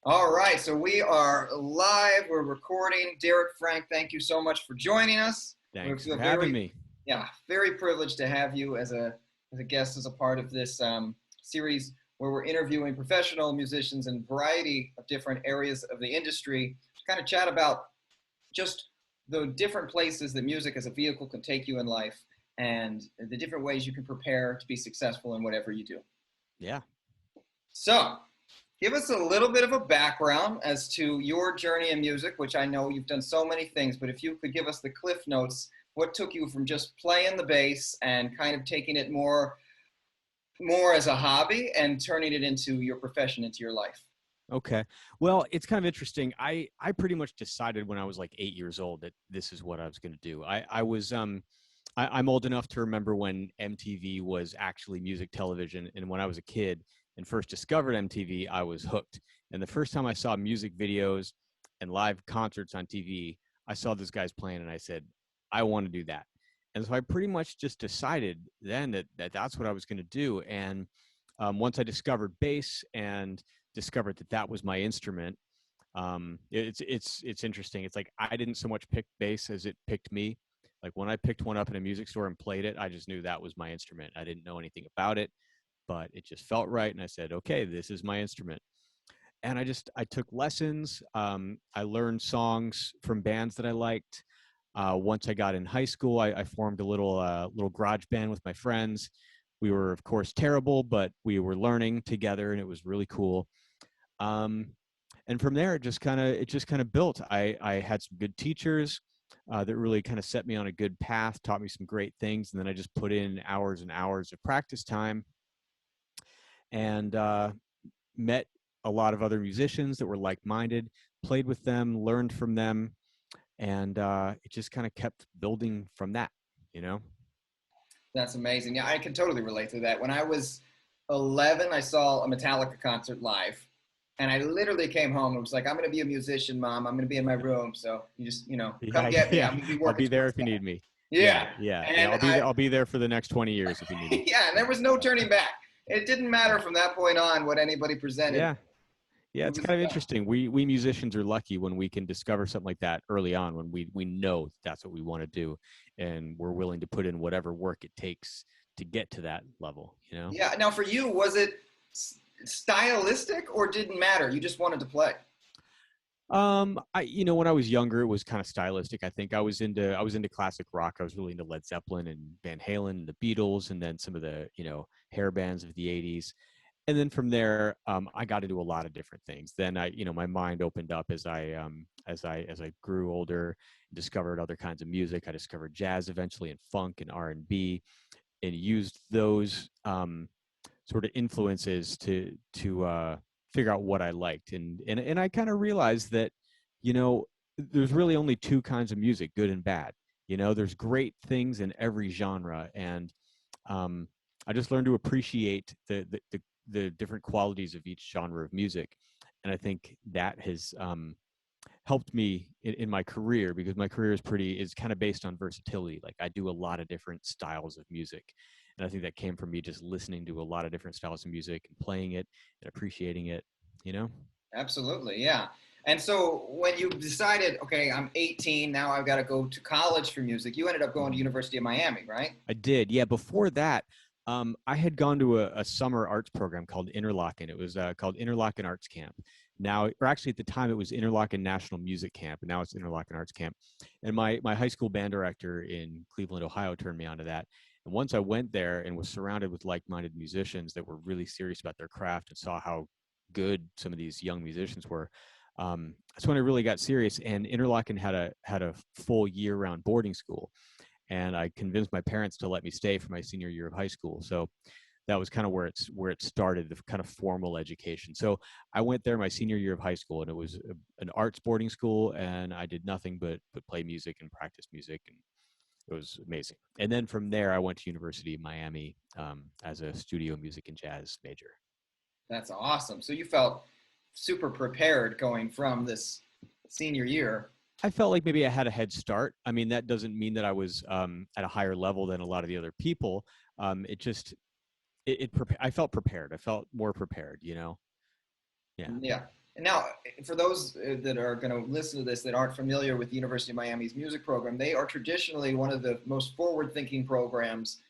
All right, so we are live. We're recording. Derek, Frank, thank you so much for joining us. We Thanks feel for having very, me. very privileged to have you as a guest, as a part of this series where we're interviewing professional musicians in a variety of different areas of the industry to kind of chat about just the different places that music as a vehicle can take you in life and the different ways you can prepare to be successful in whatever you do. Yeah. So, give us a little bit of a background as to your journey in music, which I know you've done so many things, but if you could give us the cliff notes, what took you from just playing the bass and kind of taking it more as a hobby and turning it into your profession, into your life? Okay. Well, it's kind of interesting. I pretty much decided when I was like 8 years old that this is what I was going to do. I'm old enough to remember when MTV was actually music television, and when I was a kid and first discovered MTV, I was hooked. And the first time I saw music videos and live concerts on TV, I saw those guys playing, and I said, I want to do that. And so I pretty much just decided then that's what I was going to do. And once I discovered bass and discovered that was my instrument, it's interesting. It's like I didn't so much pick bass as it picked me. Like when I picked one up in a music store and played it, I just knew that was my instrument. I didn't know anything about it, but it just felt right, and I said, okay, this is my instrument. And I took lessons. I learned songs from bands that I liked. Once I got in high school, I formed a little garage band with my friends. We were, of course, terrible, but we were learning together, and it was really cool. Um, and from there, it just kind of built. I had some good teachers that really kind of set me on a good path, taught me some great things, and then I just put in hours and hours of practice time, and met a lot of other musicians that were like-minded, played with them, learned from them, and it just kind of kept building from that, you know. That's amazing. Yeah, I can totally relate to that. When I was 11, I saw a Metallica concert live. And I literally came home and was like, I'm going to be a musician, Mom. I'm going to be in my room. So you just, come Yeah, get me. yeah. I'm going to be I'll working be there towards if you that. need me. Yeah. Yeah, yeah, yeah. And I'll be there. I'll be there for the next 20 years if you need me. yeah, and there was no turning back. It didn't matter Yeah, from that point on what anybody presented. yeah, yeah. It It's was, kind of interesting. We musicians are lucky when we can discover something like that early on, when we know that's what we want to do, and we're willing to put in whatever work it takes to get to that level. You know. yeah. Now, for you, was it stylistic or didn't matter? You just wanted to play. When I was younger, it was kind of stylistic. I think I was into classic rock. I was really into Led Zeppelin and Van Halen and the Beatles, and then some of the hair bands of the '80s. And then from there, I got into a lot of different things. Then my mind opened up as I grew older, discovered other kinds of music. I discovered jazz eventually, and funk and R&B, and used those sort of influences to figure out what I liked, and I kind of realized that you know there's really only two kinds of music, good and bad. There's great things in every genre, and um, I just learned to appreciate the different qualities of each genre of music, and I think that has helped me in my career, because my career is kind of based on versatility. Like I do a lot of different styles of music, and I think that came from me just listening to a lot of different styles of music and playing it and appreciating it you know Absolutely, yeah. And so when you decided, okay, I'm 18, now I've got to go to college for music, you ended up going to University of Miami, right? I did, yeah. Before that, I had gone to a summer arts program called Interlochen. It was called Interlochen Arts Camp. Now, or actually at the time, it was Interlochen National Music Camp, and now it's Interlochen Arts Camp. And my high school band director in Cleveland, Ohio, turned me on to that. And once I went there and was surrounded with like-minded musicians that were really serious about their craft and saw how good some of these young musicians were, that's when I really got serious. And Interlochen had a full year-round boarding school, and I convinced my parents to let me stay for my senior year of high school. So that was kind of where it started, the kind of formal education. So I went there my senior year of high school, and it was an arts boarding school, and I did nothing but play music and practice music, and it was amazing. And then from there, I went to University of Miami as a studio music and jazz major. That's awesome. So you felt super prepared going from this senior year. I felt like maybe I had a head start. I mean, that doesn't mean that I was at a higher level than a lot of the other people. It just I felt prepared. I felt more prepared. Yeah. Yeah. And now, for those that are going to listen to this that aren't familiar with the University of Miami's music program, they are traditionally one of the most forward-thinking programs.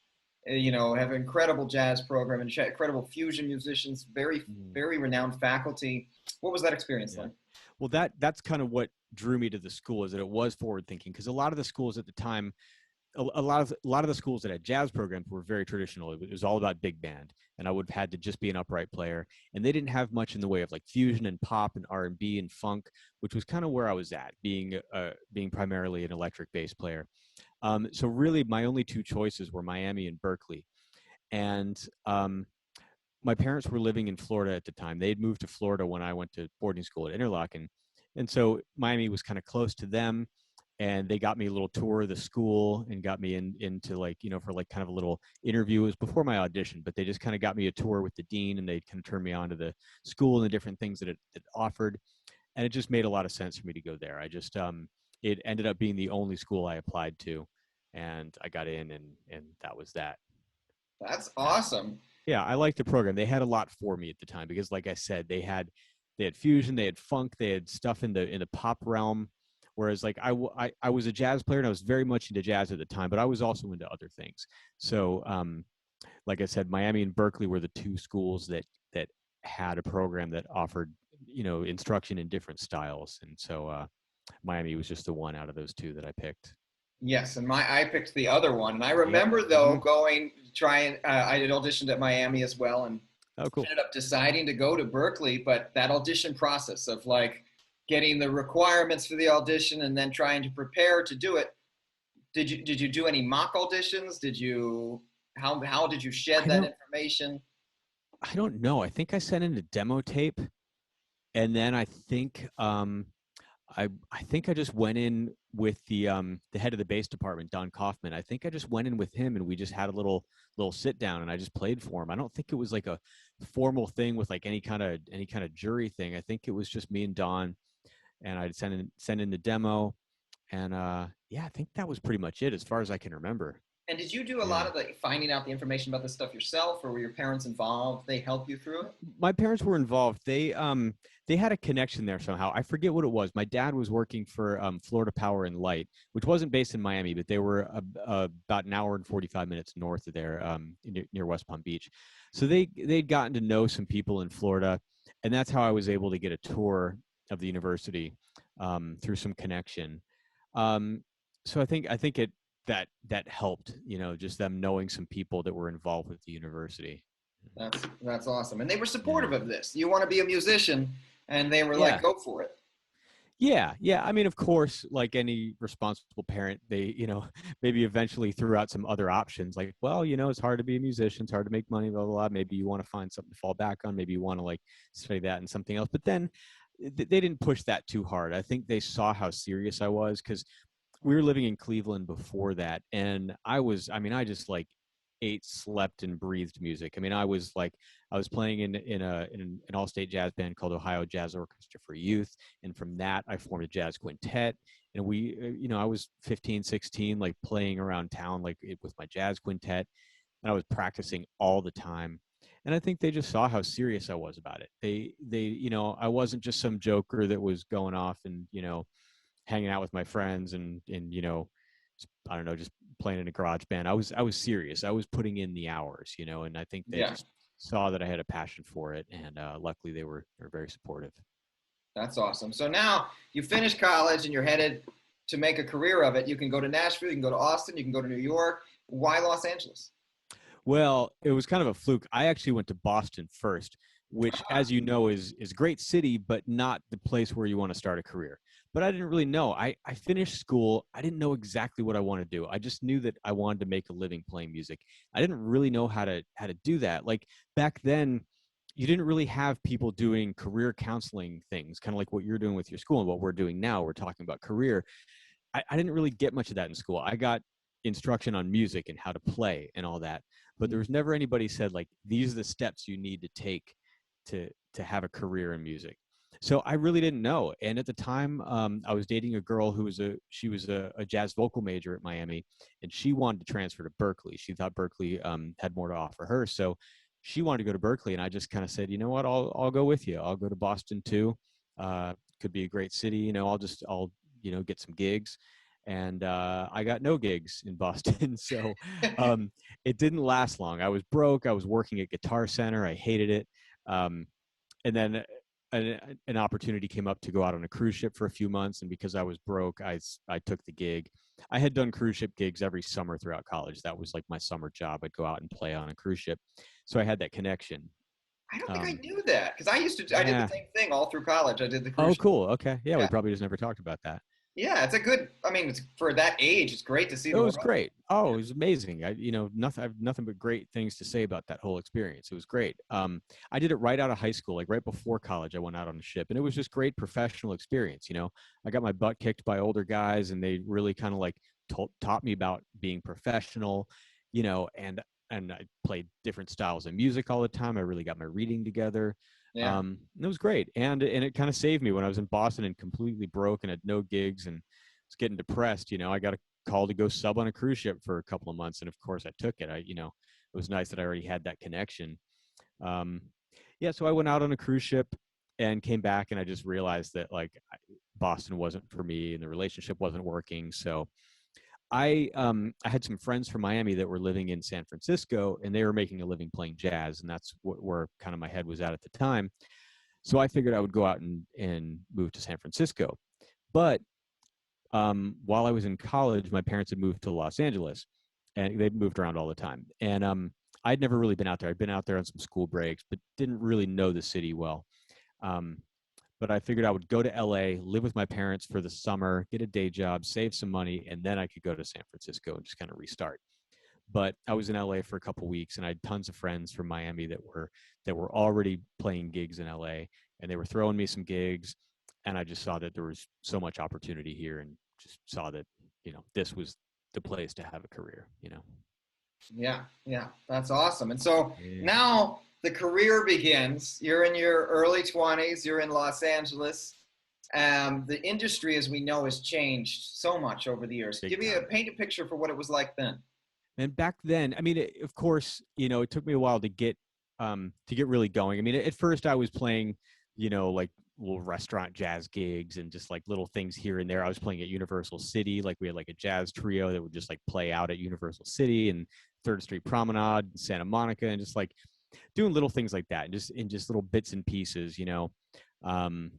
You know, have an incredible jazz program and incredible fusion musicians, very, Mm, very renowned faculty. What was that experience yeah. like? Well, that's kind of what drew me to the school, is that it was forward thinking, because a lot of the schools at the time, a lot of the schools that had jazz programs were very traditional. It was all about big band, and I would have had to just be an upright player, and they didn't have much in the way of like fusion and pop and R&B and funk, which was kind of where I was at, being primarily an electric bass player. So really, my only two choices were Miami and Berkeley, and my parents were living in Florida at the time. They had moved to Florida when I went to boarding school at Interlochen, and so Miami was kind of close to them. And they got me a little tour of the school and got me into like, for like kind of a little interview. It was before my audition, but they just kind of got me a tour with the dean, and they kind of turned me on to the school and the different things that it offered. And it just made a lot of sense for me to go there. It ended up being the only school I applied to, and I got in, and that was that. That's Yeah. awesome. Yeah, I liked the program. They had a lot for me at the time because, like I said, they had fusion, they had funk, they had stuff in the pop realm. Whereas, like I was a jazz player and I was very much into jazz at the time, but I was also into other things. So, like I said, Miami and Berkeley were the two schools that had a program that offered instruction in different styles, and so Miami was just the one out of those two that I picked. Yes, and I picked the other one, and I Yep. remember though Hmm. going trying. I had auditioned at Miami as well, and Oh, cool. ended up deciding to go to Berkeley. But that audition process of like getting the requirements for the audition and then trying to prepare to do it. Did you do any mock auditions? Did you how did you shed I that don't information? I don't know. I think I sent in a demo tape, and then I think I just went in with the head of the bass department, Don Kaufman. I think I just went in with him, and we just had a little sit down, and I just played for him. I don't think it was like a formal thing with like any kind of jury thing. I think it was just me and Don, and I'd send in the demo, and yeah, I think that was pretty much it as far as I can remember. And did you do a lot Yeah. of the finding out the information about this stuff yourself, or were your parents involved? They help you through it? My parents were involved. They had a connection there somehow. I forget what it was. My dad was working for Florida Power and Light, which wasn't based in Miami, but they were about an hour and 45 minutes north of there, near West Palm Beach. So they'd gotten to know some people in Florida, and that's how I was able to get a tour of the university through some connection. Um, so I think that helped. Just them knowing some people that were involved with the university. That's awesome. And they were Yeah. supportive of this. You want to be a musician, and they were like, Yeah. "Go for it." Yeah. Yeah. I mean, of course, like any responsible parent, they, maybe eventually threw out some other options like, well, it's hard to be a musician. It's hard to make money, blah, blah, blah. Maybe you want to find something to fall back on. Maybe you want to like study that and something else. But then they didn't push that too hard. I think they saw how serious I was because we were living in Cleveland before that, and I just like ate, slept, and breathed music. I mean, I was playing in an all-state jazz band called Ohio Jazz Orchestra for Youth, and from that I formed a jazz quintet. And I was 15, 16, like playing around town with my jazz quintet, and I was practicing all the time. And I think they just saw how serious I was about it. I wasn't just some joker that was going off and hanging out with my friends and I don't know, just playing in a garage band. I was serious. I was putting in the hours, and I think they Yeah, just saw that I had a passion for it, and luckily they were very supportive. that's awesome. So now you finish college and you're headed to make a career of it. You can go to Nashville, you can go to Austin, you can go to New York. Why Los Angeles? Well, it was kind of a fluke. I actually went to Boston first, which, as you know, is a great city, but not the place where you want to start a career. But I didn't really know. I finished school. I didn't know exactly what I wanted to do. I just knew that I wanted to make a living playing music. I didn't really know how to do that. Like back then, you didn't really have people doing career counseling things, kind of like what you're doing with your school and what we're doing now. We're talking about career. I didn't really get much of that in school. I got instruction on music and how to play and all that, but there was never anybody said like these are the steps you need to take to have a career in music. So I really didn't know. And at the time, I was dating a girl who was a jazz vocal major at Miami, and she wanted to transfer to Berkeley. She thought Berkeley had more to offer her, so she wanted to go to Berkeley, and I just kind of said, you know what, I'll go with you. I'll go to Boston too. Could be a great city. I'll get some gigs. And I got no gigs in Boston. So um, it didn't last long. I was broke. I was working at Guitar Center. I hated it. Um, and then an opportunity came up to go out on a cruise ship for a few months. And because I was broke, I took the gig. I had done cruise ship gigs every summer throughout college. That was like my summer job. I'd go out and play on a cruise ship. So I had that connection. I don't think I Um, knew that because I did the yeah. same thing all through college. I did the Oh, cruise. cool. Okay. Yeah, we Yeah, probably just never talked about that. yeah, it's a good. I mean, it's for that age. It's great to see It the was world. great. Oh, Yeah, it was amazing. I have nothing but great things to say about that whole experience. It was great. I did it right out of high school, like right before college. I went out on a ship, and it was just great professional experience. I got my butt kicked by older guys, and they really kind of like taught me about being professional. And I played different styles of music all the time. I really got my reading together. yeah, It was great, and it kind of saved me when I was in Boston and completely broke and had no gigs and was getting depressed. I got a call to go sub on a cruise ship for a couple of months, and of course I took it. It was nice that I already had that connection. Um, yeah, so I went out on a cruise ship and came back, and I just realized that like Boston wasn't for me, and the relationship wasn't working. So I had some friends from Miami that were living in San Francisco, and they were making a living playing jazz, and that's where kind of my head was at the time. So I figured I would go out and move to San Francisco. But while I was in college, my parents had moved to Los Angeles, and they'd moved around all the time. And I'd never really been out there. I'd been out there on some school breaks, but didn't really know the city well. Um, but I figured I would go to LA, live with my parents for the summer, get a day job, save some money, and then I could go to San Francisco and just kind of restart. But I was in LA for a couple weeks, and I had tons of friends from Miami that were already playing gigs in LA, and they were throwing me some gigs, and I just saw that there was so much opportunity here, and just saw that this was the place to have a career. yeah, yeah. That's awesome. And so Yeah, now the career begins. You're in your early 20s. You're in Los Angeles. The industry, as we know, has changed so much over the years. big Give me a time. paint a picture for what it was like then. And back then, I mean, of course, it took me a while to get really going. I mean, at first I was playing, like little restaurant jazz gigs and just like little things here and there. I was playing at Universal City, like we had like a jazz trio that would just like play out at Universal City and Third Street Promenade, and Santa Monica, and just like doing little things like that, and just little bits and pieces. Um,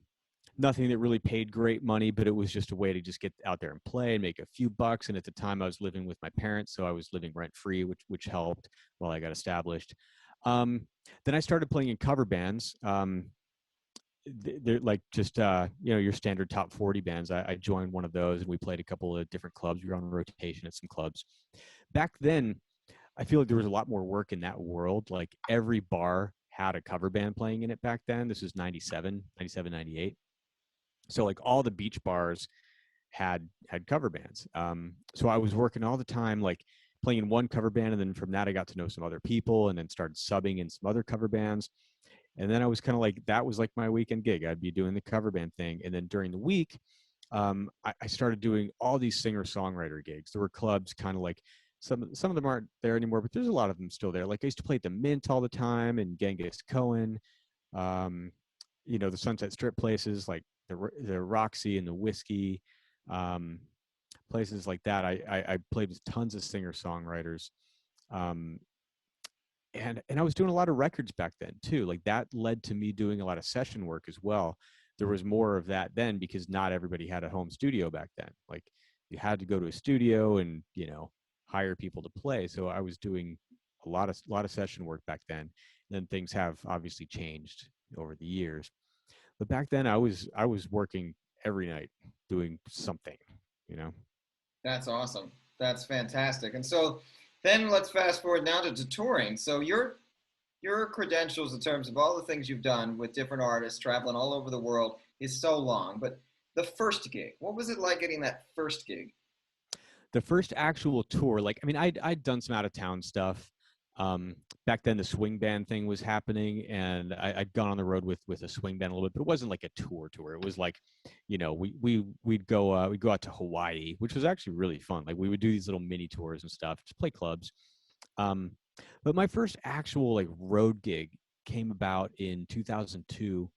Nothing that really paid great money, but it was just a way to just get out there and play and make a few bucks. And at the time I was living with my parents, so I was living rent free, which helped while I got established. Um, then I started playing in cover bands. They're like just your standard top 40 bands. I joined one of those, and we played a couple of different clubs. We were on rotation at some clubs. Back then, I feel like there was a lot more work in that world. Like every bar had a cover band playing in it back then. This was 97, 98. So like all the beach bars had cover bands. So I was working all the time, like playing in one cover band, and then from that I got to know some other people, and then started subbing in some other cover bands. And then I was kind of like, that was like my weekend gig. I'd be doing the cover band thing, and then during the week, I started doing all these singer songwriter gigs. There were clubs, kind of like some of them aren't there anymore, but there's a lot of them still there. Like I used to play at the Mint all the time, and Genghis Cohen, um, the Sunset Strip places like the Roxy and the Whiskey, um, places like that. I played with tons of singer songwriters, um, and I was doing a lot of records back then too. Like that led to me doing a lot of session work as well. There was more of that then because not everybody had a home studio back then. Like you had to go to a studio and hire people to play. So I was doing a lot of session work back then. And then things have obviously changed over the years. But back then I was working every night doing something, you know. That's awesome. That's fantastic. And so then let's fast forward now to touring. So your credentials in terms of all the things you've done with different artists traveling all over the world is so long. But the first gig, what was it like getting that first gig? The first actual tour, like I mean, I'd done some out of town stuff. Um, Back then, the swing band thing was happening, and I'd gone on the road with a swing band a little bit, but it wasn't like a tour. It was like, we'd go out to Hawaii, which was actually really fun. Like we would do these little mini tours and stuff, just play clubs. Um, but my first actual like road gig came about in 2002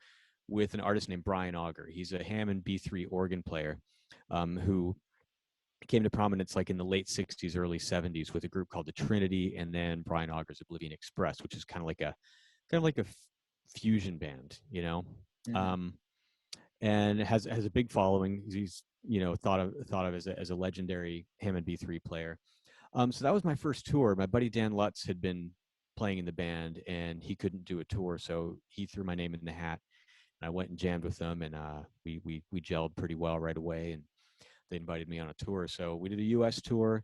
with an artist named Brian Auger. He's a Hammond B3 organ player who came to prominence like in the late 60s, early 70s with a group called the Trinity, and then Brian Auger's Oblivion Express, which is kind of like a fusion band, you know. Mhm. And has a big following. He's thought of as a legendary Hammond B3 player. So that was my first tour. My buddy Dan Lutz had been playing in the band, and he couldn't do a tour, so he threw my name in the hat. And I went and jammed with them, and we gelled pretty well right away. And they invited me on a tour, so we did a U.S. tour.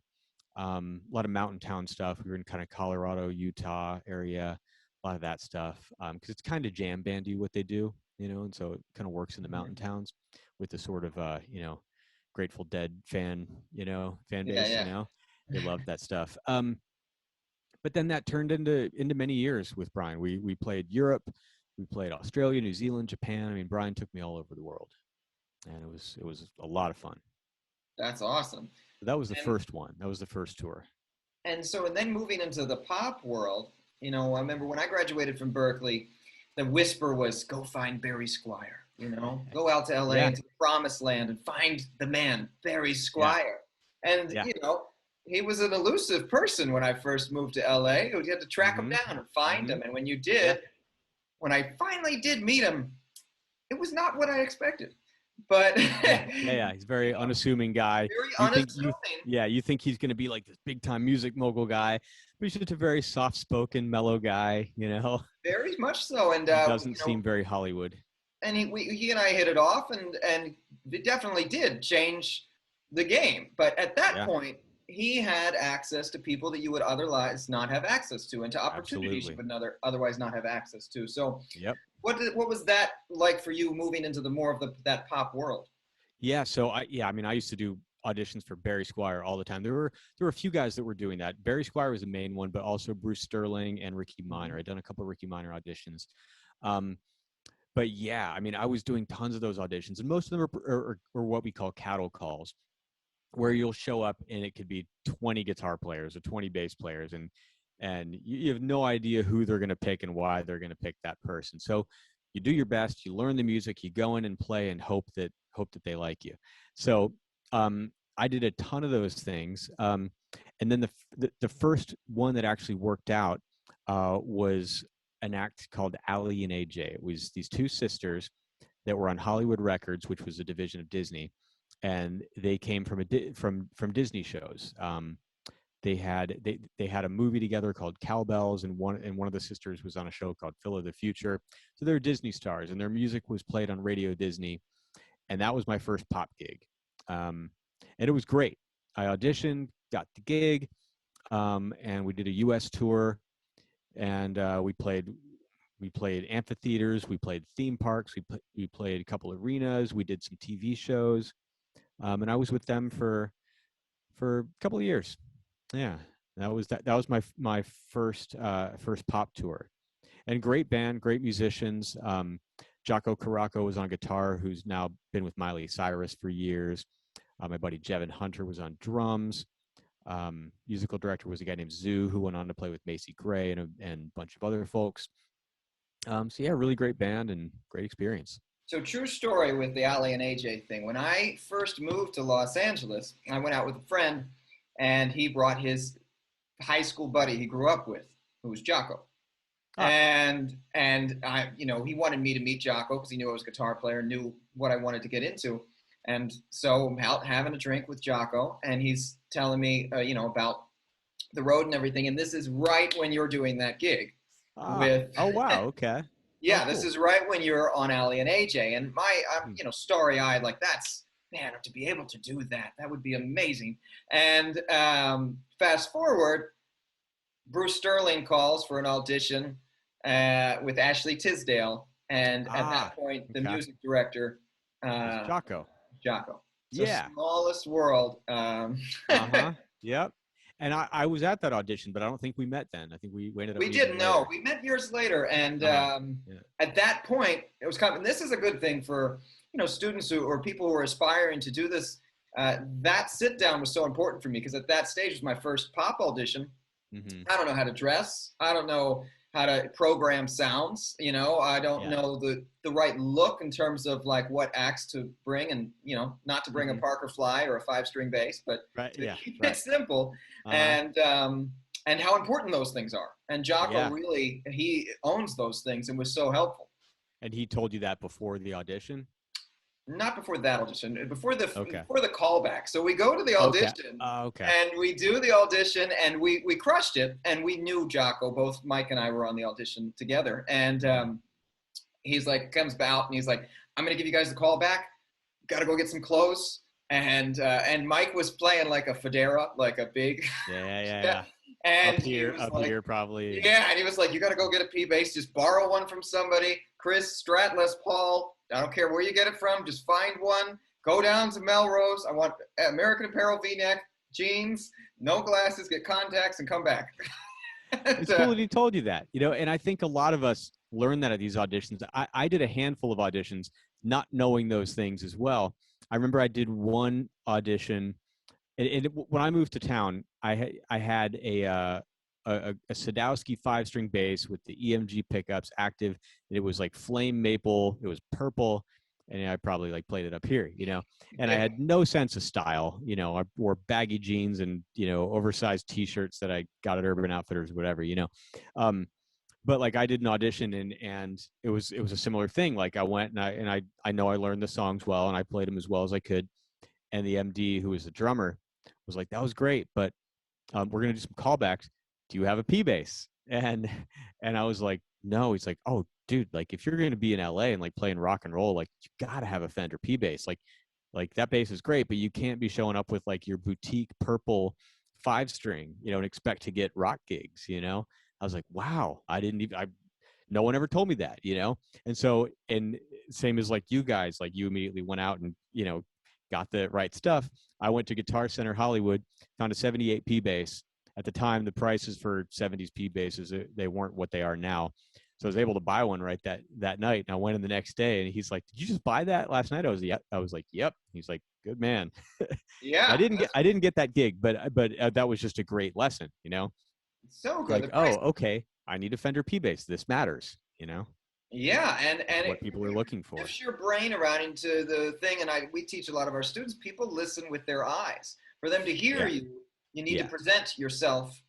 A lot of mountain town stuff. We were in kind of Colorado, Utah area, a lot of that stuff. Because it's kind of jam bandy what they do, and so it kind of works in the mountain towns with the sort of Grateful Dead fan Yeah, base. yeah. They love that stuff. But then that turned into many years with Brian. We played Europe, we played Australia, New Zealand, Japan. I mean, Brian took me all over the world, and it was a lot of fun. That's awesome. That was the And first one. That was the first tour. and then moving into the pop world, I remember when I graduated from Berkeley, the whisper was go find Barry Squire, go out to LA Yeah, into the promised land and find the man, Barry yeah, Squire. And, yeah. he was an elusive person when I first moved to LA. You had to track him Mm-hmm. down and find Mm-hmm. him. And when you Yeah. did, when I finally did meet him, it was not what I expected. But, Yeah, yeah, yeah. He's a very unassuming guy. very You think you, unassuming. yeah, you think he's going to be like this big time music mogul guy, but he's just a very soft spoken, mellow guy. Very much so. And, He doesn't seem very Hollywood. and he and I hit it off, and it definitely did change the game. But at that Yeah, point, he had access to people that you would otherwise not have access to, and to opportunities you absolutely. would otherwise not have access to. So, Yep. what was that like for you moving into the more of that pop world? Yeah. So I mean, I used to do auditions for Barry Squire all the time. There were a few guys that were doing that. Barry Squire was the main one, but also Bruce Sterling and Ricky Minor. I'd done a couple of Ricky Minor auditions. Um, but yeah, I mean, I was doing tons of those auditions, and most of them are what we call cattle calls, where you'll show up and it could be 20 guitar players or 20 bass players, and you have no idea who they're going to pick and why they're going to pick that person. So you do your best, you learn the music, you go in and play and hope that they like you. So I did a ton of those things, and then the first one that actually worked out was an act called Ali and AJ. It was these two sisters that were on Hollywood Records, which was a division of Disney, and they came from from Disney shows. They had a movie together called Cowbells, and one of the sisters was on a show called Phil of the Future. So they're Disney stars, and their music was played on Radio Disney, and that was my first pop gig, and it was great. I auditioned, got the gig, and we did a U.S. tour, and we played amphitheaters, we played theme parks, we played a couple arenas, we did some TV shows, and I was with them for a couple of years. Yeah, that was my first pop tour, and great band, great musicians. Jocko was on guitar, who's now been with Miley Cyrus for years. My buddy Jevin Hunter was on drums. Musical director was a guy named Zoo, who went on to play with Macy Gray and a bunch of other folks. So yeah, really great band and great experience. So, true story with the Ali and AJ thing. When I first moved to Los Angeles, I went out with a friend, and he brought his high school buddy he grew up with, who was Jocko. Ah, And I, he wanted me to meet Jocko because he knew I was a guitar player, knew what I wanted to get into. And so I'm out having a drink with Jocko, and he's telling me, about the road and everything. And this is right when you're doing that gig with, oh wow, okay, oh yeah, this cool. is right when you're on Ali and AJ. And I'm, Hmm. starry eyed, like that's, man, to be able to do that, that would be amazing. And fast forward, Bruce Sterling calls for an audition with Ashley Tisdale, and at Ah, that point, the okay. music director, It's uh, Jocko. Jocko. So Yeah. smallest world. Uh-huh. Yep. And I was at that audition, but I don't think we met then. I think we ended up We meeting didn't know. later. We met years later, and Uh-huh. Yeah. at that point, it was kind of. And this is a good thing for students or people who are aspiring to do this. That sit down was so important for me because at that stage was my first pop audition. Mm-hmm. I don't know how to dress. I don't know how to program sounds. I don't Yeah. know the right look in terms of like what acts to bring, and not to bring a Hmm. Parker Fly or a 5-string bass, but Right. to Yeah. keep it Right. simple, Uh-huh. and how important those things are. And Jocko Yeah. really, he owns those things and was so helpful. And he told you that before the audition? Not before that audition, before the Okay. before the callback. So we go to the Okay. audition, Okay. and we do the audition, and we crushed it. And we knew Jocko. Both Mike and I were on the audition together. And Hmm. he's like, comes out, and he's like, "I'm gonna give you guys the call back. Got to go get some clothes." And Mike was playing like a Federa, like a big, Yeah. Yeah. yeah. Yeah. And he was Up like, here, probably. yeah, and he was like, "You got to go get a P bass. Just borrow one from somebody. Chris Strat Les Paul. I don't care where you get it from. Just find one. Go down to Melrose. I want American Apparel V-neck, jeans, no glasses. Get contacts and come back." and, It's cool that he told you that, and I think a lot of us learn that at these auditions. I did a handful of auditions not knowing those things as well. I remember I did one audition, and when I moved to town, I had a Sadowski 5-string bass with the EMG pickups active. And it was like flame maple. It was purple, and I probably like played it up here, And I had no sense of style. I wore baggy jeans and oversized T-shirts that I got at Urban Outfitters, whatever. Um, but like I did an audition, and it was a similar thing. Like I went, and I know I learned the songs well, and I played them as well as I could. And the MD, who was the drummer, was like, "That was great, but we're gonna do some callbacks. Do you have a P bass?" And I was like, "No." He's like, "Oh, dude, like if you're gonna be in LA and like playing rock and roll, like you gotta have a Fender P bass. Like that bass is great, but you can't be showing up with like your boutique purple 5-string, and expect to get rock gigs." I was like, "Wow, I didn't even. No one ever told me that." And so, and same as like you guys, like you immediately went out and got the right stuff. I went to Guitar Center Hollywood, found a 78 P bass. At the time, the prices for 70s P basses, they weren't what they are now. So I was able to buy one right that night. And I went in the next day, and he's like, "Did you just buy that last night?" I was like, "Yep." He's like, "Good man." yeah, I didn't get that gig, but that was just a great lesson. so It's good. like, The price. oh, okay, I need a Fender P bass. This matters. Yeah, This is and what people are looking for. shifts your brain around into the thing. And we teach a lot of our students. People listen with their eyes. For them to hear Yeah, you, you need to yeah. present yourself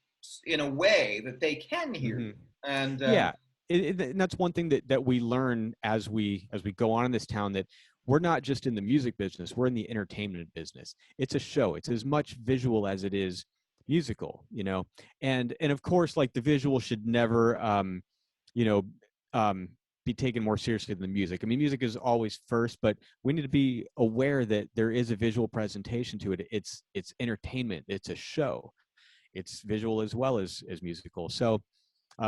in a way that they can hear Hmm. you. And Yeah, and that's one thing that we learn as we go on in this town, that we're not just in the music business, we're in the entertainment business. It's a show. It's as much visual as it is musical, and of course, like the visual should never you know um be taken more seriously than the music. I mean, music is always first, but we need to be aware that there is a visual presentation to it. It's entertainment. It's a show. It's visual as well as musical. So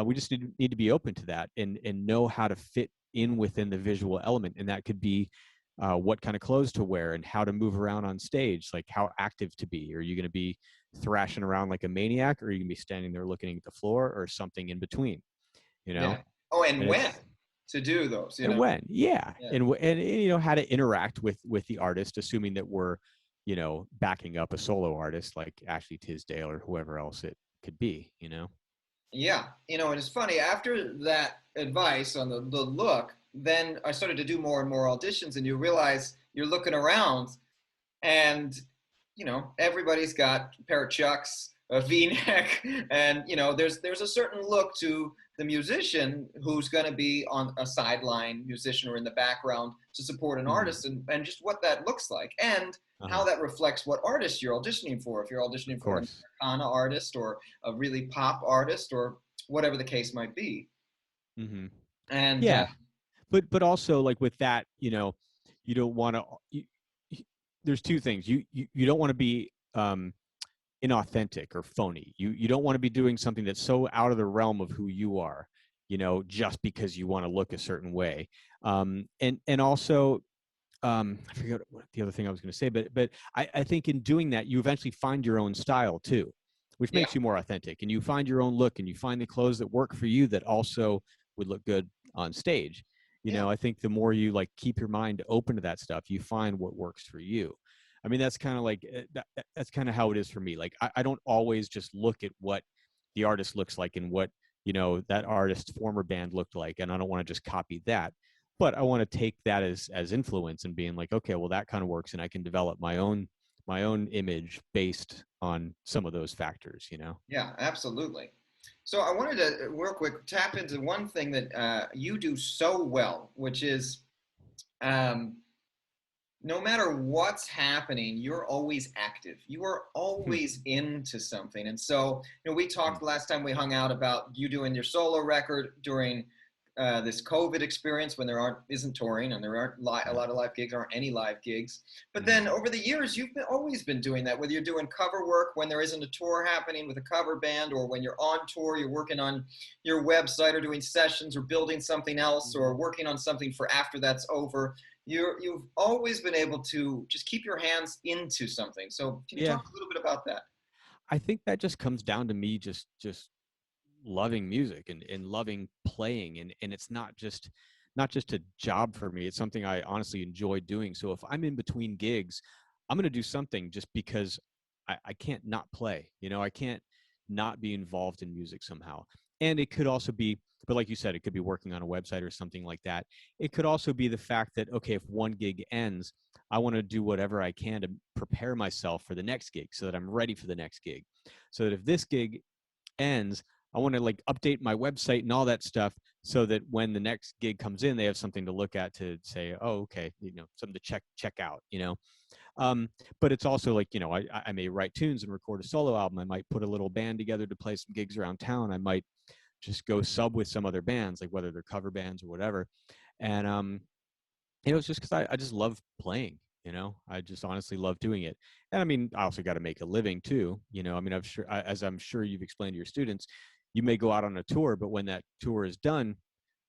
we just need to be open to that, and know how to fit in within the visual element. And that could be what kind of clothes to wear and how to move around on stage, like how active to be. Are you going to be thrashing around like a maniac, or are you going to be standing there looking at the floor, or something in between, you know? yeah. Oh, and And when it's to do those, and when, yeah, Yeah. and how to interact with the artist, assuming that we're backing up a solo artist like Ashley Tisdale or whoever else it could be. Yeah, and it's funny, after that advice on the look, then I started to do more and more auditions, and you realize you're looking around, and everybody's got a pair of Chucks, a V-neck, and there's a certain look to the musician who's going to be on a sideline musician or in the background to support an Hmm. artist, and just what that looks like, and how Uh-huh. that reflects what artist you're auditioning for. If you're Of auditioning for an course. Americana artist or a really pop artist or whatever the case might be. Hmm. And Yeah, but also like with that, you don't want to. There's two things. You don't want to be inauthentic or phony. You don't want to be doing something that's so out of the realm of who you are, just because you want to look a certain way. And also, I forget what the other thing I was going to say, but I think in doing that, you eventually find your own style too, which yeah, makes you more authentic, and you find your own look, and you find the clothes that work for you that also would look good on stage. yeah, I think the more you like keep your mind open to that stuff, you find what works for you. I mean, that's kind of like that's kind of how it is for me. Like I don't always just look at what the artist looks like and what that artist's former band looked like, and I don't want to just copy that, but I want to take that as influence and being like, okay, well, that kind of works, and I can develop my own image based on some of those factors. Yeah, absolutely. So I wanted to real quick tap into one thing that you do so well, which is um, no matter what's happening, you're always active. You are Hmm. always into something. And so, we Hmm. talked last time we hung out about you doing your solo record during this COVID experience when isn't touring and there aren't a Yeah. lot of live gigs, aren't any live gigs. But Hmm. then over the years, you've always been doing that, whether you're doing cover work when there isn't a tour happening with a cover band, or when you're on tour, you're working on your website or doing sessions or building something else Hmm. or working on something for after that's over. You've always been able to just keep your hands into something. So can you Yeah. talk a little bit about that? I think that just comes down to me just loving music and loving playing, and it's not just a job for me. It's something I honestly enjoy doing. So if I'm in between gigs, I'm going to do something just because I can't not play. I can't not be involved in music somehow. And it could also be, but like you said, it could be working on a website or something like that. It could also be the fact that, okay, if one gig ends, I want to do whatever I can to prepare myself for the next gig so that I'm ready for the next gig. So that if this gig ends, I want to like update my website and all that stuff so that when the next gig comes in, they have something to look at to say, oh, okay, something to check out. Um, but it's also like, I may write tunes and record a solo album. I might put a little band together to play some gigs around town. I might just go sub with some other bands, like whether they're cover bands or whatever. And it's just because I just love playing. I just honestly love doing it. And I mean, I also got to make a living too. I mean, as I'm sure you've explained to your students, you may go out on a tour, but when that tour is done,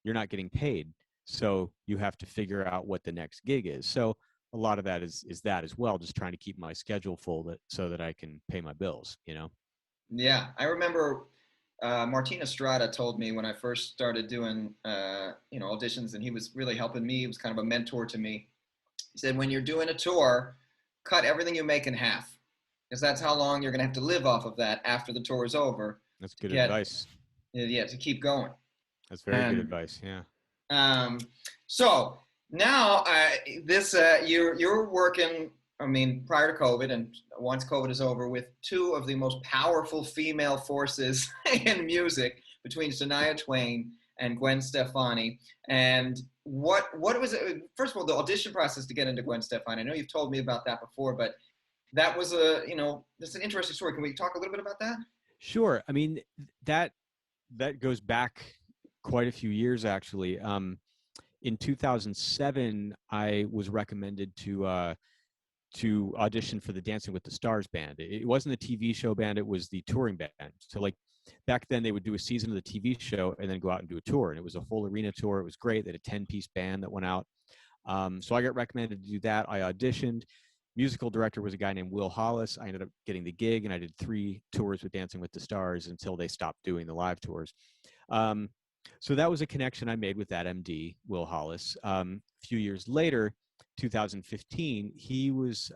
you're not getting paid. So you have to figure out what the next gig is. So a lot of that is that as well, just trying to keep my schedule full so that I can pay my bills. Yeah, I remember Martin Estrada told me when I first started doing auditions, and he was really helping me. He was kind of a mentor to me. He said, when you're doing a tour, cut everything you make in half, because that's how long you're going to have to live off of that after the tour is over That's to good get advice. to keep going. That's very good And advice. Yeah. Um, so now this you're working. I mean, prior to COVID, and once COVID is over, with two of the most powerful female forces in music between Shania Twain and Gwen Stefani. And what was it? First of all, the audition process to get into Gwen Stefani. I know you've told me about that before, but that was that's an interesting story. Can we talk a little bit about that? Sure. I mean, that that goes back quite a few years actually. In 2007, I was recommended to audition for the Dancing with the Stars band. It wasn't a TV show band; it was the touring band. So like back then, they would do a season of the TV show and then go out and do a tour, and it was a whole arena tour. It was great. They had a 10-piece band that went out. So I got recommended to do that. I auditioned. Musical director was a guy named Will Hollis. I ended up getting the gig, and I did 3 tours with Dancing with the Stars until they stopped doing the live tours. Um, so that was a connection I made with that MD, Will Hollis. A few years later, 2015, he was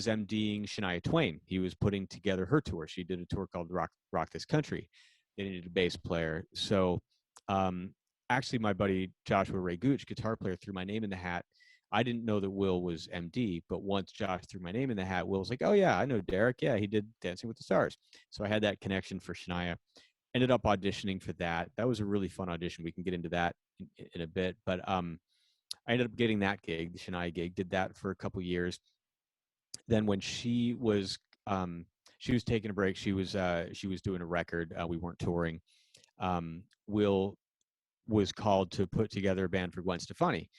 MDing Shania Twain. He was putting together her tour. She did a tour called Rock This Country. They needed a bass player. So um, actually, my buddy Joshua Ray Gooch, guitar player, threw my name in the hat. I didn't know that Will was MD, but once Josh threw my name in the hat, Will was like, "Oh yeah, I know Derek. Yeah, he did Dancing with the Stars." So I had that connection for Shania. Ended up auditioning for that. That was a really fun audition. We can get into that in a bit, but I ended up getting that gig, the Shania gig. Did that for a couple years. Then when she was taking a break, she was doing a record. We weren't touring. Will was called to put together a band for Gwen Stefani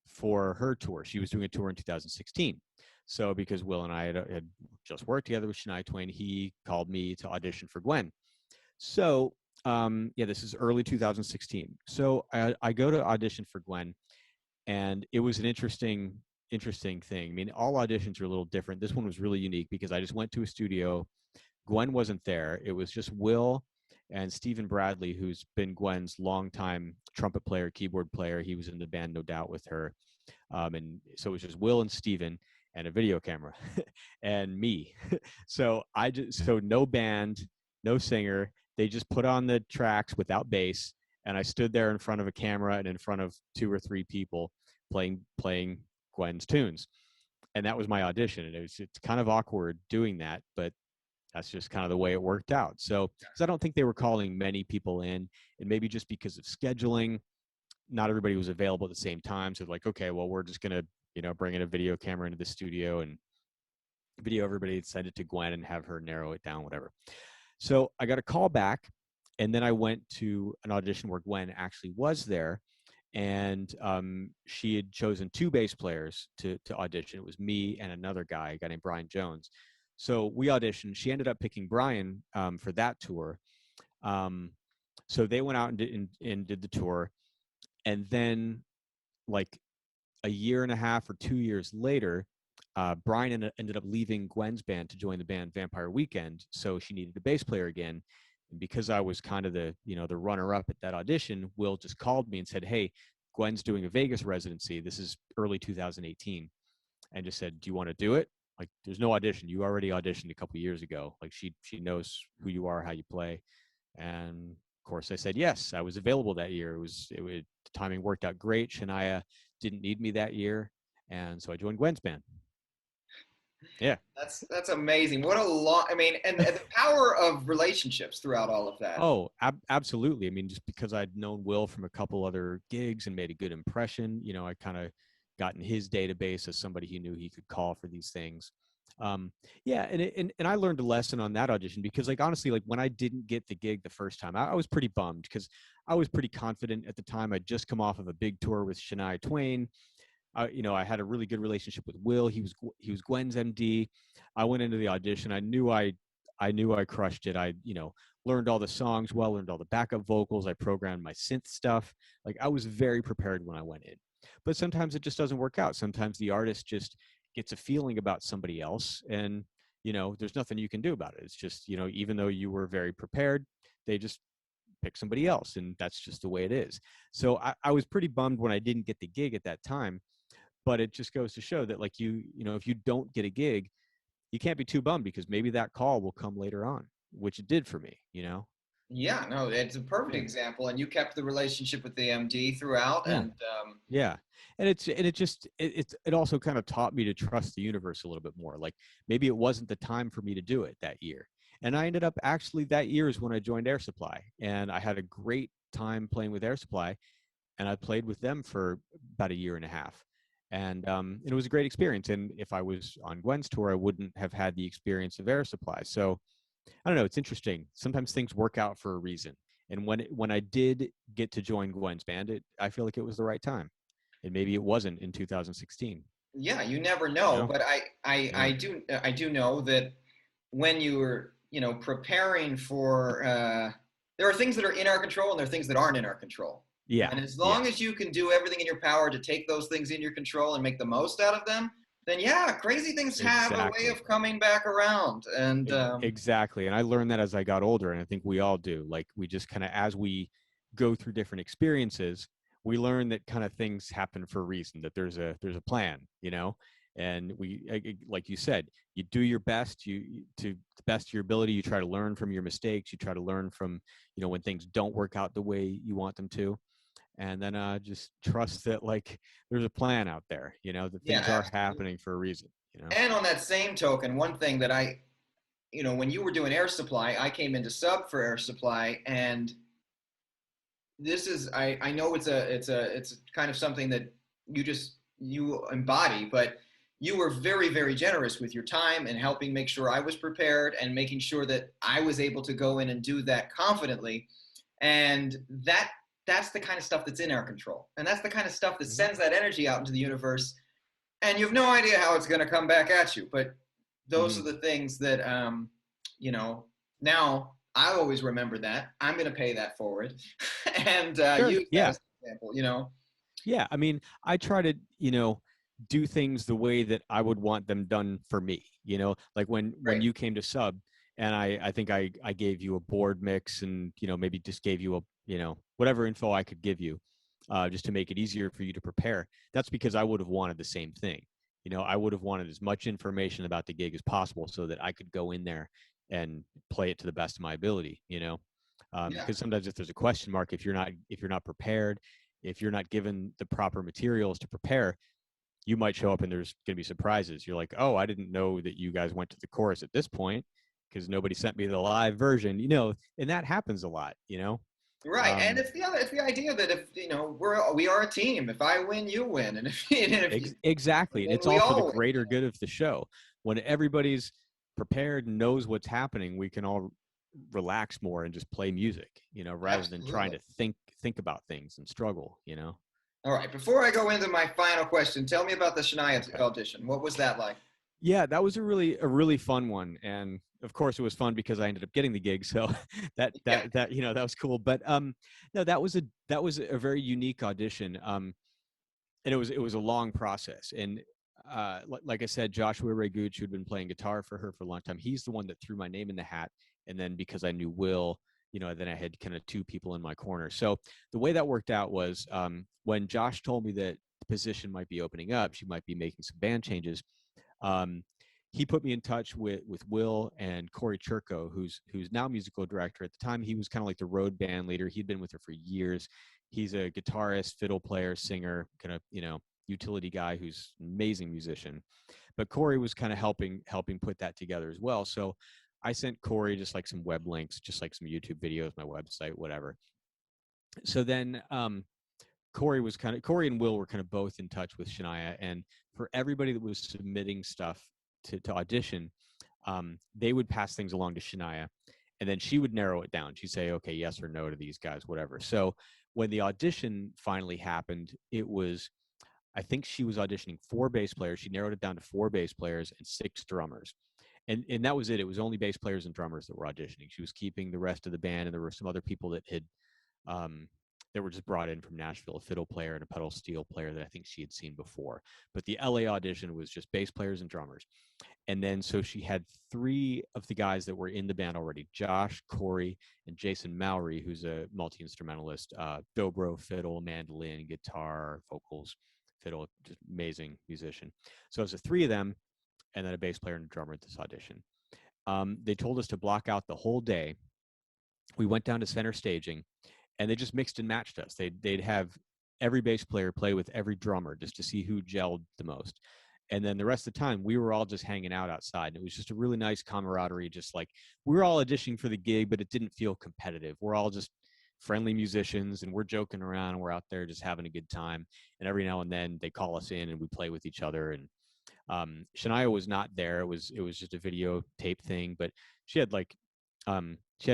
for her tour. She was doing a tour in 2016. So because Will and I had just worked together with Shania Twain, he called me to audition for Gwen. So yeah, this is early 2016. So I go to audition for Gwen, and it was an interesting thing. I mean, all auditions are a little different. This one was really unique because I just went to a studio. Gwen wasn't there. It was just Will and Stephen Bradley, who's been Gwen's longtime trumpet player, keyboard player. He was in the band No Doubt with her. And so it was just Will and Stephen and a video camera and me. So no band, no singer, they just put on the tracks without bass, and I stood there in front of a camera and in front of 2 or 3 people playing Gwen's tunes. And that was my audition. And it's kind of awkward doing that, but that's just kind of the way it worked out. So, because I don't think they were calling many people in, and maybe just because of scheduling, not everybody was available at the same time. So, like, okay, well, we're just gonna, bring in a video camera into the studio and video everybody, and send it to Gwen and have her narrow it down, whatever. So I got a call back, and then I went to an audition where Gwen actually was there, and she had chosen 2 bass players to audition. It was me and another guy, a guy named Brian Jones. So we auditioned. She ended up picking Brian for that tour. Um, so they went out and did the tour, and then like a year and a half or 2 years later, Brian ended up leaving Gwen's band to join the band Vampire Weekend. So she needed a bass player again. And because I was kind of the runner up at that audition, Will just called me and said, "Hey, Gwen's doing a Vegas residency. This is early 2018," and just said, "Do you want to do it?" Like, there's no audition. You already auditioned a couple years ago. Like, she knows who you are, how you play. And of course, I said yes. I was available that year. The timing worked out great. Shania didn't need me that year, and so I joined Gwen's band. Yeah. That's amazing. What a lot. I mean, and the power of relationships throughout all of that. Oh, absolutely. I mean, just because I'd known Will from a couple other gigs and made a good impression, I kind of got in his database as somebody he knew he could call for these things. Yeah, and I learned a lesson on that audition, because, like, honestly, like, when I didn't get the gig the first time, I was pretty bummed, because I was pretty confident at the time. I'd just come off of a big tour with Shania Twain. I had a really good relationship with Will. He was Gwen's MD. I went into the audition. I knew I crushed it. I learned all the songs well, learned all the backup vocals. I programmed my synth stuff. Like, I was very prepared when I went in. But sometimes it just doesn't work out. Sometimes the artist just gets a feeling about somebody else, and there's nothing you can do about it. It's just, even though you were very prepared, they just pick somebody else, and that's just the way it is. So I was pretty bummed when I didn't get the gig at that time. But it just goes to show that, like, if you don't get a gig, you can't be too bummed, because maybe that call will come later on, which it did for me. Yeah, no, it's a perfect Yeah. example, and you kept the relationship with the MD throughout, Yeah. and Yeah. And it also kind of taught me to trust the universe a little bit more. Like, maybe it wasn't the time for me to do it that year. And I ended up, actually, that year is when I joined Air Supply, and I had a great time playing with Air Supply, and I played with them for about a year and a half. And it was a great experience. And if I was on Gwen's tour, I wouldn't have had the experience of Air Supply. So I don't know. It's interesting. Sometimes things work out for a reason. And when I did get to join Gwen's band, I feel like it was the right time. And maybe it wasn't in 2016. yeah, you never You know. know? But Yeah. I do know that when you're preparing for there are things that are in our control, and there are things that aren't in our control. Yeah. And as Yeah. long as you can do everything in your power to take those things in your control and make the most out of them, then yeah, crazy things have a way Exactly. of coming back around. And Exactly. And I learned that as I got older, and I think we all do. Like, we just kind of, as we go through different experiences, we learn that kind of things happen for a reason, that there's a plan. And like you said, you do your best, to the best of your ability. You try to learn from your mistakes. You try to learn from, when things don't work out the way you want them to. And then just trust that, like, there's a plan out there, that yeah, things are absolutely. happening for a reason. And on that same token, one thing that when you were doing Air Supply, I came into sub for Air Supply, and this is I know it's kind of something that you embody, but you were very, very generous with your time and helping make sure I was prepared and making sure that I was able to go in and do that confidently. And that's the kind of stuff that's in our control. And that's the kind of stuff that Hmm. sends that energy out into the universe. And you have no idea how it's going to come back at you. But those are Hmm. the things that, now I always remember that. I'm going to pay that forward and Sure. use that Yeah. as an example. Yeah. I mean, I try to, do things the way that I would want them done for me. Like, when Great. you came to sub, and I think I gave you a board mix, and maybe just gave you a whatever info I could give you, just to make it easier for you to prepare. That's because I would have wanted the same thing. I would have wanted as much information about the gig as possible, so that I could go in there and play it to the best of my ability. Yeah. Because sometimes if there's a question mark, if you're not prepared, if you're not given the proper materials to prepare, you might show up and there's going to be surprises. You're like, oh, I didn't know that you guys went to the chorus at this point because nobody sent me the live version, and that happens a lot, Right, and um, it's the idea that if we are a team. If I win, you win, and if you, exactly. And then it's we all for the all win. greater good of the show. When everybody's prepared and knows what's happening, we can all relax more and just play music, rather than trying Absolutely. to think about things and struggle. All right. Before I go into my final question, tell me about the Shania Okay. audition. What was that like? Yeah, that was a really fun one, and of course it was fun because I ended up getting the gig. So that Yeah. that that that was cool. But no, that was a very unique audition. And it was a long process. And like I said, Joshua Reguch, who'd been playing guitar for her for a long time, he's the one that threw my name in the hat. And then because I knew Will, then I had kind of two people in my corner. So the way that worked out was when Josh told me that the position might be opening up, she might be making some band changes. Um, he put me in touch with Will and Corey Churko, who's now musical director. At the time, he was kind of like the road band leader. He'd been with her for years. He's a guitarist, fiddle player, singer, kind of utility guy who's an amazing musician. But Corey was kind of helping put that together as well. So I sent Corey just like some web links, just like some YouTube videos, my website, whatever. So then Corey and Will were kind of both in touch with Shania, and for everybody that was submitting stuff to audition, they would pass things along to Shania, and then she would narrow it down. She'd say, okay, yes or no to these guys, whatever. So when the audition finally happened, I think she was auditioning 4 bass players. She narrowed it down to 4 bass players and 6 drummers. And that was it. It was only bass players and drummers that were auditioning. She was keeping the rest of the band, and there were some other people um, that were just brought in from Nashville, a fiddle player and a pedal steel player that I think she had seen before. But the LA audition was just bass players and drummers. And then so she had 3 of the guys that were in the band already: Josh, Corey, and Jason Mowry, who's a multi-instrumentalist, dobro, fiddle, mandolin, guitar, vocals, fiddle, just amazing musician. So it was the 3 of them, and then a bass player and a drummer at this audition. They told us to block out the whole day. We went down to center staging, and they just mixed and matched us. They'd have every bass player play with every drummer just to see who gelled the most. And then the rest of the time, we were all just hanging out outside. And it was just a really nice camaraderie. Just like we were all auditioning for the gig, but it didn't feel competitive. We're all just friendly musicians, and we're joking around. And we're out there just having a good time. And every now and then, they call us in, and we play with each other. And Shania was not there. It was just a videotape thing, but she had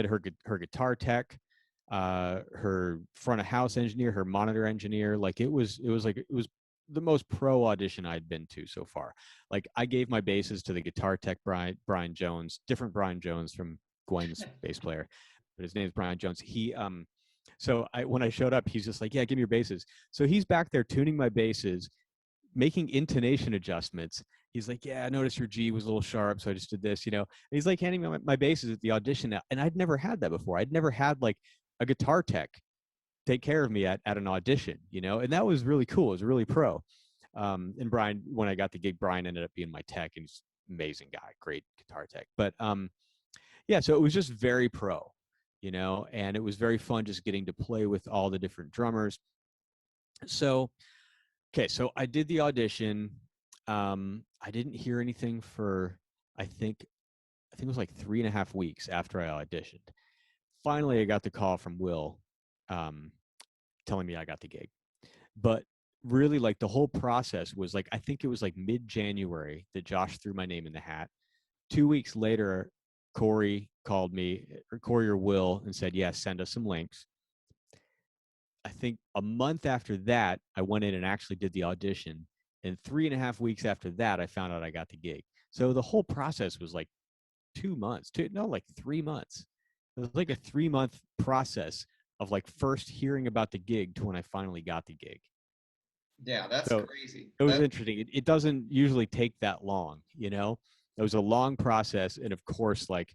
her guitar tech, her front of house engineer, her monitor engineer. Like it was the most pro audition I'd been to so far. Like I gave my basses to the guitar tech Brian Jones, different Brian Jones from Gwen's bass player, but his name is Brian Jones. When I showed up, he's just like, yeah, give me your basses. So he's back there tuning my basses, making intonation adjustments. He's like, yeah, I noticed your G was a little sharp, so I just did this. And he's like handing me my basses at the audition, and I'd never had that before. I'd never had like a guitar tech take care of me at an audition, and that was really cool. It was really pro. And Brian, when I got the gig, Brian ended up being my tech, and he's an amazing guy, great guitar tech. But yeah, so it was just very pro, and it was very fun just getting to play with all the different drummers. So okay, so I did the audition. I didn't hear anything for I think it was like 3.5 weeks after I auditioned. Finally, I got the call from Will, um, telling me I got the gig. But really, like the whole process was like I think it was like mid-January that Josh threw my name in the hat. 2 weeks later, Corey called me, or Corey or Will, and said, "Yes, send us some links." I think a month after that, I went in and actually did the audition. And 3.5 weeks after that, I found out I got the gig. So the whole process was like 2 months, no, like 3 months. It was like a 3-month process of like first hearing about the gig to when I finally got the gig. Yeah, that's So crazy. it was That interesting. It doesn't usually take that long. It was a long process. And of course, like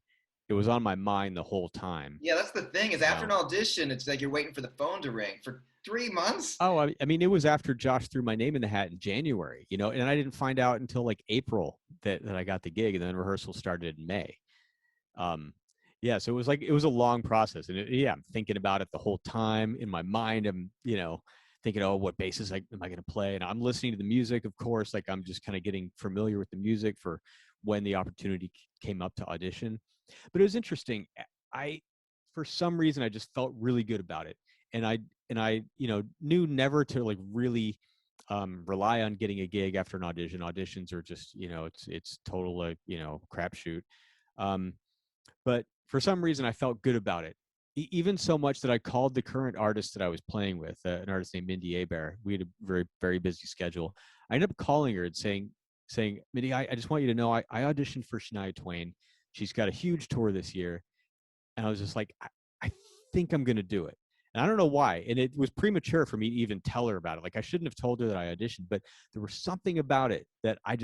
it was on my mind the whole time. yeah, that's the thing is You after know, an audition, it's like you're waiting for the phone to ring for 3 months. Oh, I mean, it was after Josh threw my name in the hat in January, and I didn't find out until like April that I got the gig, and then rehearsal started in May. Um, Yeah, so it was a long process, and yeah, I'm thinking about it the whole time in my mind. I'm thinking, oh, what basses am I going to play? And I'm listening to the music, of course. Like I'm just kind of getting familiar with the music for when the opportunity came up to audition. But it was interesting. I for some reason I just felt really good about it, and I knew never to like really rely on getting a gig after an audition. Auditions are just it's total like crapshoot. Um, but for some reason I felt good about it. Even so much that I called the current artist that I was playing with, an artist named Mindy Abear. We had a very, very busy schedule. I ended up calling her and saying, Mindy, I just want you to know I auditioned for Shania Twain. She's got a huge tour this year. And I was just like, I think I'm going to do it. And I don't know why. And it was premature for me to even tell her about it. Like I shouldn't have told her that I auditioned, but there was something about it that I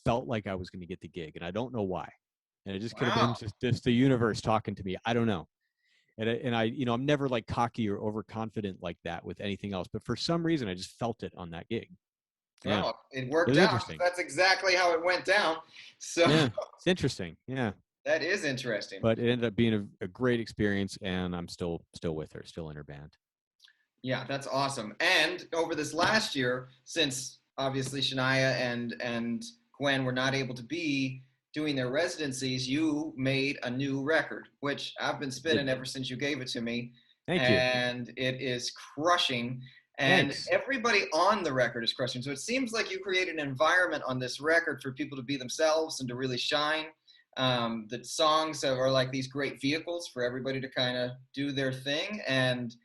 felt like I was going to get the gig. And I don't know why. And it just could have been Wow. just the universe talking to me. I don't know. And I I'm never like cocky or overconfident like that with anything else. But for some reason, I just felt it on that gig. Yeah, Well, it it worked was out because interesting. that's exactly how it went down. So Yeah, it's interesting. Yeah, that is interesting. but it ended up being a great experience, and I'm still with her, still in her band. Yeah, that's awesome. And over this last year, since obviously Shania and Gwen were not able to be doing their residencies, you made a new record, which I've been I did. spinning ever since you gave it to me, Thank you. and it is crushing. And Thanks. everybody on the record is crushing. So it seems like you created an environment on this record for people to be themselves and to really shine. The songs are like these great vehicles for everybody to kind of do their thing. And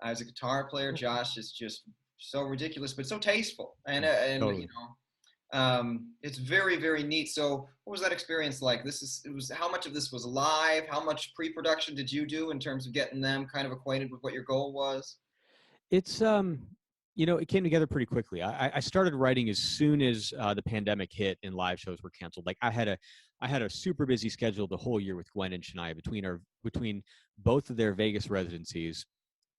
as a guitar player, Josh is just so ridiculous, but so tasteful, and Totally. it's very very neat. So, what was that experience like? It was how much of this was live? How much pre-production did you do in terms of getting them kind of acquainted with what your goal was? It's it came together pretty quickly. I started writing as soon as the pandemic hit and live shows were canceled. Like I had a super busy schedule the whole year with Gwen and Shania between both of their Vegas residencies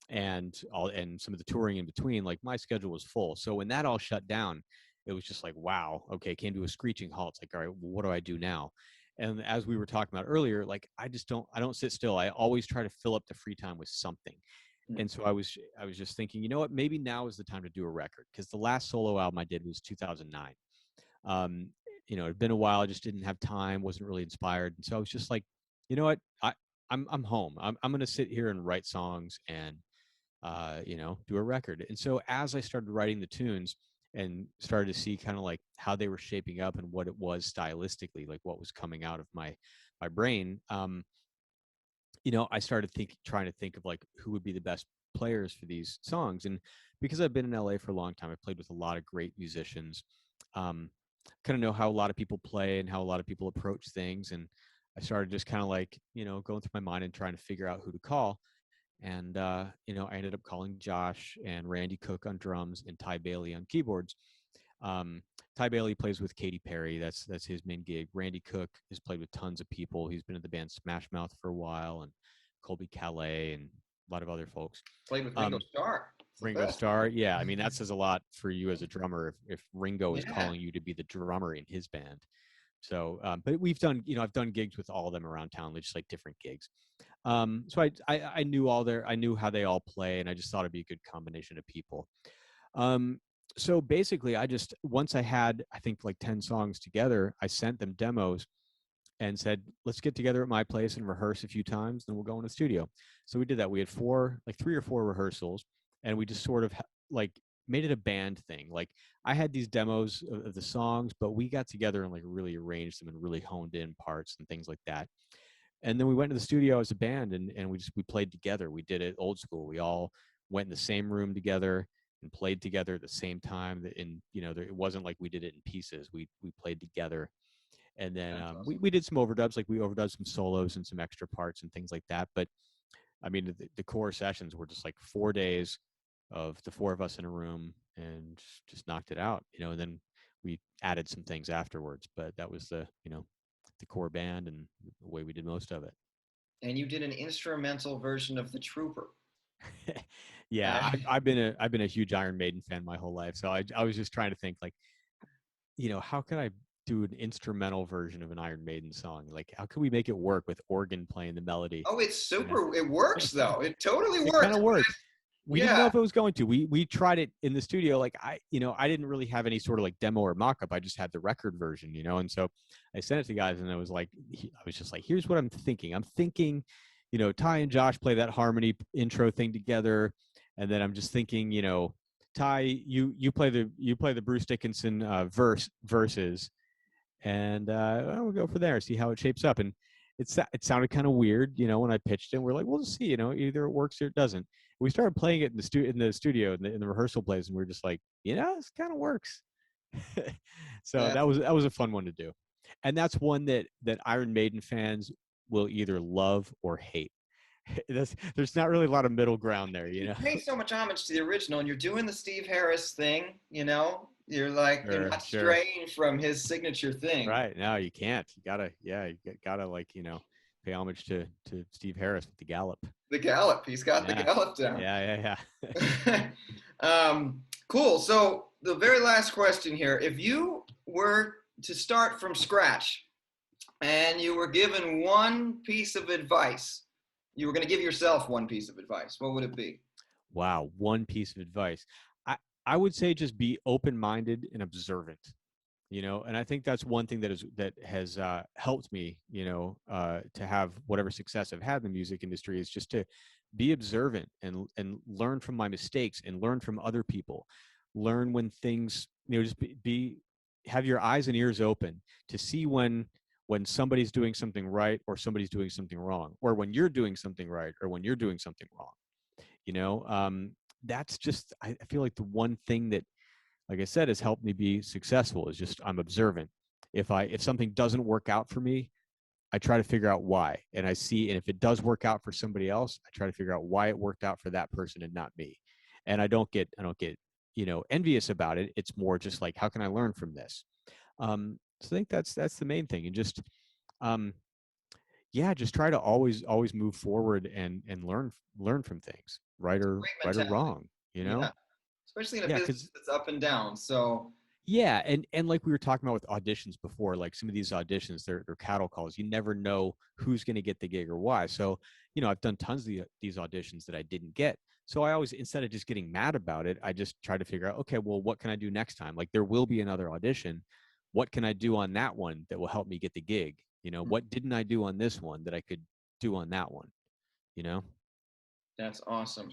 and some of the touring in between. Like my schedule was full. So when that all shut down, it was just like, wow, okay, came to a screeching halt. It's like, all right, well, what do I do now? And as we were talking about earlier, like I don't sit still. I always try to fill up the free time with something. Hmm. And so I was just thinking, you know what, maybe now is the time to do a record, because the last solo album I did was 2009. um it'd been a while. I just didn't have time, wasn't really inspired, and so I was just like, you know what, I'm home. I'm going to sit here and write songs and do a record. And so as I started writing the tunes and started to see kind of like how they were shaping up and what it was stylistically, like what was coming out of my brain, I started trying to think of like who would be the best players for these songs. And because I've been in LA for a long time, I've played with a lot of great musicians. Um, kind of know how a lot of people play and how a lot of people approach things. And I started just kind of like, going through my mind and trying to figure out who to call. And I ended up calling Josh and Randy Cook on drums and Ty Bailey on keyboards. um, Ty Bailey plays with Katy Perry. That's his main gig. Randy Cook has played with tons of people. He's been in the band Smash Mouth for a while, and Colby Calais, and a lot of other folks. Played with Ringo um, Starr. It's the Ringo best. Starr, yeah, I mean that says a lot for you as a drummer if Ringo is Yeah. calling you to be the drummer in his band. So but we've done, I've done gigs with all of them around town, just like different gigs. So I knew I knew how they all play, and I just thought it'd be a good combination of people. um, so basically, once I had, I think, like 10 songs together, I sent them demos and said, let's get together at my place and rehearse a few times, then we'll go in the studio. So we did that. We had three or four rehearsals, and we just sort of like made it a band thing. Like I had these demos of the songs, but we got together and like really arranged them and really honed in parts and things like that. And then we went to the studio as a band, and we played together. We did it old school. We all went in the same room together and played together at the same time. And it wasn't like we did it in pieces. We played together. And then That's awesome. we did some overdubs. Like we overdubbed some solos and some extra parts and things like that. But I mean, the core sessions were just like 4 days of the four of us in a room and just knocked it out. And then we added some things afterwards. But that was the core band and the way we did most of it. And you did an instrumental version of the Trooper. Yeah, Uh, I've been a huge Iron Maiden fan my whole life. So I was just trying to think like, how can I do an instrumental version of an Iron Maiden song. Like, how can we make it work with organ playing the melody? Oh, it's You know, super. It works though. It totally it kind works. of worked. We didn't Yeah. know if it was going to. We tried it in the studio. Like, I didn't really have any sort of like demo or mock-up. I just had the record version, and so I sent it to guys, and I was like, I was just like, here's what I'm thinking. I'm thinking, Ty and Josh play that harmony intro thing together, and then I'm just thinking, Ty, you play the Bruce Dickinson verses, and we'll go from there, see how it shapes up. And it sounded kind of weird, when I pitched it. We're like, we'll just see, either it works or it doesn't. We started playing it in the studio in the rehearsal plays, and we are just like, this kind of works. So That, that was a fun one to do, and that's one that Iron Maiden fans will either love or hate. There's not really a lot of middle ground there, you pay so much homage to the original, and you're doing the Steve Harris thing. You're like you're Sure, not sure. straying from his signature thing. Right. No, you can't. You gotta, yeah, you gotta like, pay homage to Steve Harris with the gallop. The gallop. He's got the Yeah. gallop down. Yeah. Cool. So the very last question here: if you were to start from scratch, and you were given one piece of advice, you were going to give yourself one piece of advice, what would it be? Wow. One piece of advice. I would say just be open-minded and observant. And I think that's one thing that has helped me, to have whatever success I've had in the music industry, is just to be observant and learn from my mistakes and learn from other people, learn when things, just be have your eyes and ears open to see when somebody's doing something right or somebody's doing something wrong, or when you're doing something right or when you're doing something wrong. That's just, I feel like the one thing that, like I said, has helped me be successful is just I'm observant. If something doesn't work out for me, I try to figure out why, and and if it does work out for somebody else, I try to figure out why it worked out for that person and not me. And I don't get envious about it. It's more just like, how can I learn from this? So I think that's the main thing, and just um, yeah, just try to always move forward and learn from things, right or Great right or mentality. wrong. Yeah. Especially in a Yeah, because business that's up and down. So, yeah, and like we were talking about with auditions before, like some of these auditions, they're cattle calls. You never know who's going to get the gig or why. So, I've done tons of these auditions that I didn't get. So I always, instead of just getting mad about it, I just try to figure out, okay, well, what can I do next time? Like, there will be another audition. What can I do on that one that will help me get the gig? What didn't I do on this one that I could do on that one? You know? that's awesome.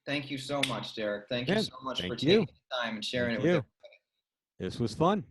Thank you so much, Derek. Thank you Yeah. so much for Thank taking you. the time and sharing Thank it with you. everyone. This was fun.